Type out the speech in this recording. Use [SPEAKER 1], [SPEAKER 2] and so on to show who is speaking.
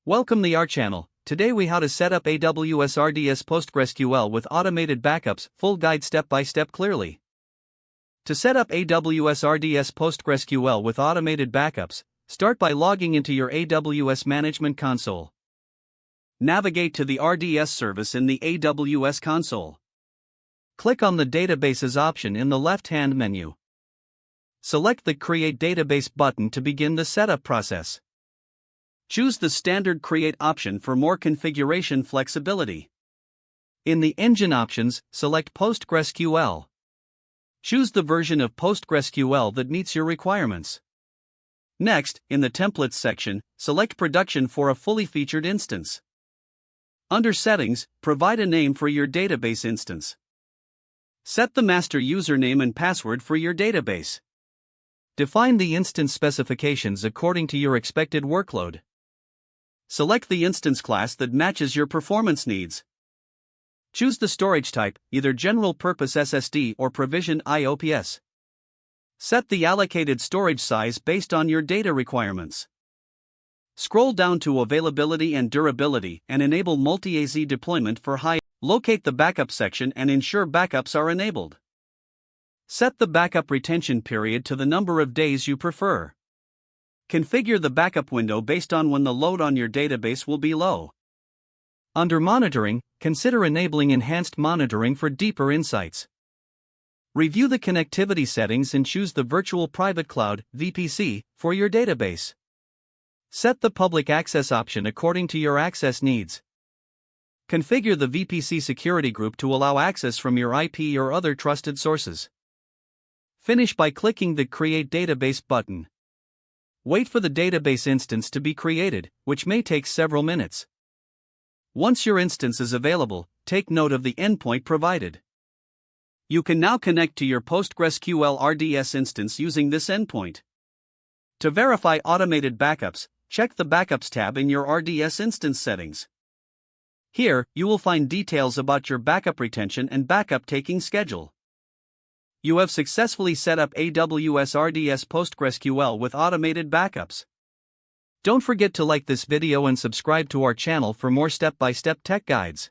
[SPEAKER 1] Welcome to our channel. Today we how to set up AWS RDS PostgreSQL with automated backups, full guide step by step clearly. To set up AWS RDS PostgreSQL with automated backups, start by logging into your AWS Management Console. Navigate to the RDS service in the AWS console. Click on the Databases option in the left-hand menu. Select the Create Database button to begin the setup process. Choose the standard Create option for more configuration flexibility. In the Engine options, select PostgreSQL. Choose the version of PostgreSQL that meets your requirements. Next, in the Templates section, select Production for a fully featured instance. Under Settings, provide a name for your database instance. Set the master username and password for your database. Define the instance specifications according to your expected workload. Select the instance class that matches your performance needs. Choose the storage type, either General Purpose SSD or Provisioned IOPS. Set the allocated storage size based on your data requirements. Scroll down to Availability and Durability and enable multi-AZ deployment for high. Locate the Backup section and ensure backups are enabled. Set the backup retention period to the number of days you prefer. Configure the backup window based on when the load on your database will be low. Under Monitoring, consider enabling enhanced monitoring for deeper insights. Review the connectivity settings and choose the Virtual Private Cloud (VPC) for your database. Set the public access option according to your access needs. Configure the VPC security group to allow access from your IP or other trusted sources. Finish by clicking the Create Database button. Wait for the database instance to be created, which may take several minutes. Once your instance is available, take note of the endpoint provided. You can now connect to your PostgreSQL RDS instance using this endpoint. To verify automated backups, check the Backups tab in your RDS instance settings. Here, you will find details about your backup retention and backup taking schedule. You have successfully set up AWS RDS PostgreSQL with automated backups. Don't forget to like this video and subscribe to our channel for more step-by-step tech guides.